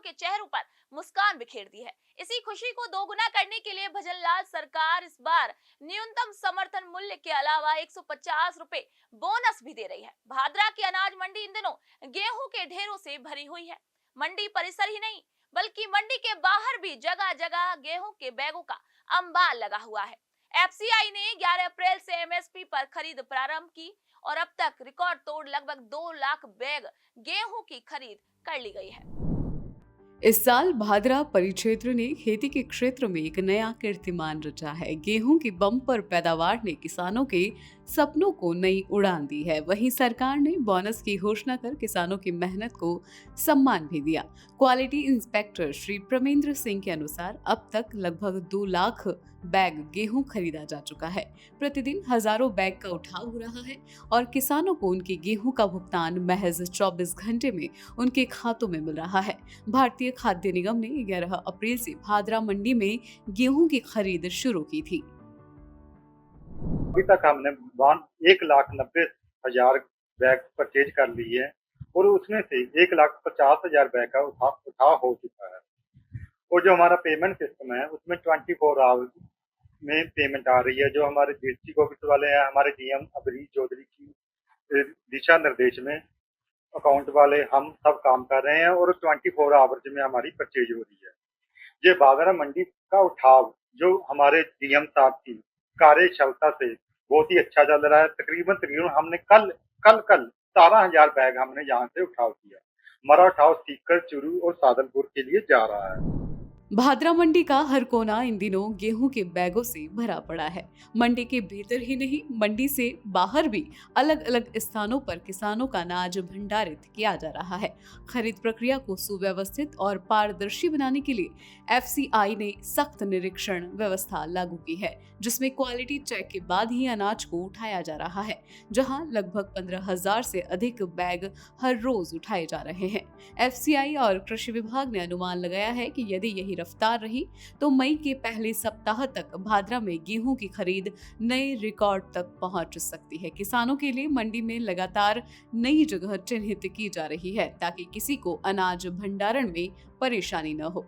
के चेहरों पर मुस्कान बिखेर दी है। इसी खुशी को दोगुना करने के लिए भजनलाल सरकार इस बार न्यूनतम समर्थन मूल्य के अलावा 150 रुपए बोनस भी दे रही है। भादरा की अनाज मंडी इन दिनों गेहूं के ढेरों से भरी हुई है। मंडी परिसर ही नहीं बल्कि मंडी के बाहर भी जगह जगह गेहूं के बैगों का अंबार लगा हुआ है। एफसीआई ने 11 अप्रैल से एमएसपी पर खरीद प्रारंभ की और अब तक रिकॉर्ड तोड़ लगभग 2 लाख बैग गेहूं की खरीद कर ली गई है। इस साल भादरा परिक्षेत्र ने खेती के क्षेत्र में एक नया कीर्तिमान रचा है। गेहूं की बम्पर पैदावार ने किसानों के सपनों को नई उड़ान दी है। वहीं सरकार ने बोनस की घोषणा कर किसानों की मेहनत को सम्मान भी दिया। क्वालिटी इंस्पेक्टर श्री प्रमेंद्र सिंह के अनुसार अब तक लगभग 2 लाख बैग गेहूं खरीदा जा चुका है। प्रतिदिन हजारों बैग का उठाव हो रहा है और किसानों को उनके गेहूं का भुगतान महज 24 घंटे में उनके खातों में मिल रहा है। भारतीय खाद्य निगम ने 11 अप्रैल से भादरा मंडी में गेहूं की खरीद शुरू की थी। अभी तक हमने 1,90,000 बैग परचेज कर ली है और उसमें से 1,50,000 बैग का उठाव हो चुका है। और जो हमारा पेमेंट सिस्टम है उसमें 24 आवर्स में पेमेंट आ रही है। जो हमारे डिस्ट्रिक्ट ऑफिस वाले हैं, हमारे डीएम अभिजीत चौधरी की दिशा निर्देश में अकाउंट वाले हम सब काम कर रहे हैं और 24 आवर्स में हमारी परचेज हो रही है। ये भादरा मंडी का उठाव जो हमारे डीएम साहब की कार्यक्षमता से बहुत ही अच्छा चल रहा है। तकरीबन हमने कल 17,000 बैग हमने यहाँ से उठाव किया। हमारा उठाव सीकर, चूरू और सादलपुर के लिए जा रहा है। भादरा मंडी का हर कोना इन दिनों गेहूं के बैगों से भरा पड़ा है। मंडी के भीतर ही नहीं, मंडी से बाहर भी अलग अलग स्थानों पर किसानों का अनाज भंडारित किया जा रहा है। खरीद प्रक्रिया को सुव्यवस्थित और पारदर्शी बनाने के लिए एफसीआई ने सख्त निरीक्षण व्यवस्था लागू की है, जिसमें क्वालिटी चेक के बाद ही अनाज को उठाया जा रहा है। जहां लगभग 15,000 से अधिक बैग हर रोज उठाए जा रहे हैं। एफसीआई और कृषि विभाग ने अनुमान लगाया है कि यदि यही रफ्तार रही तो मई के पहले सप्ताह तक भादरा में गेहूं की खरीद नए रिकॉर्ड तक पहुंच सकती है। किसानों के लिए मंडी में लगातार नई जगह चिन्हित की जा रही है ताकि किसी को अनाज भंडारण में परेशानी न हो।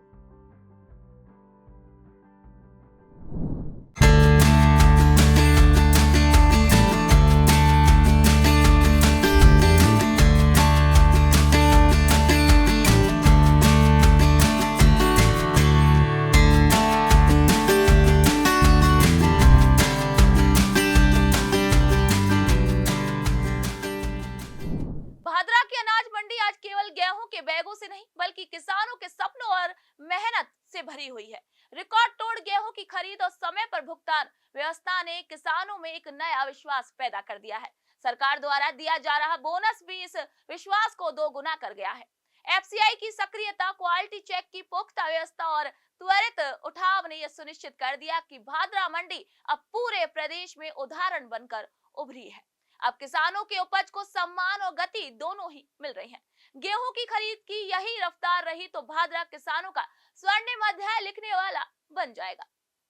भादरा की अनाज मंडी आज केवल गेहूं के बैगों से नहीं बल्कि किसानों के सपनों और मेहनत से भरी हुई है। रिकॉर्ड तोड़ गेहूं की खरीद और समय पर भुगतान व्यवस्था ने किसानों में एक नया विश्वास पैदा कर दिया है। सरकार द्वारा दिया जा रहा बोनस भी इस विश्वास को दोगुना कर गया है। एफसीआई की सक्रियता, क्वालिटी चेक की पुख्ता व्यवस्था और त्वरित उठाव ने यह सुनिश्चित कर दिया कि भादरा मंडी अब पूरे प्रदेश में उदाहरण बनकर उभरी है। अब किसानों के उपज को सम्मान और गति दोनों ही मिल रही है। गेहूं की खरीद की यही रफ्तार रही तो भादरा किसानों का स्वर्णिम अध्याय लिखने वाला बन जाएगा।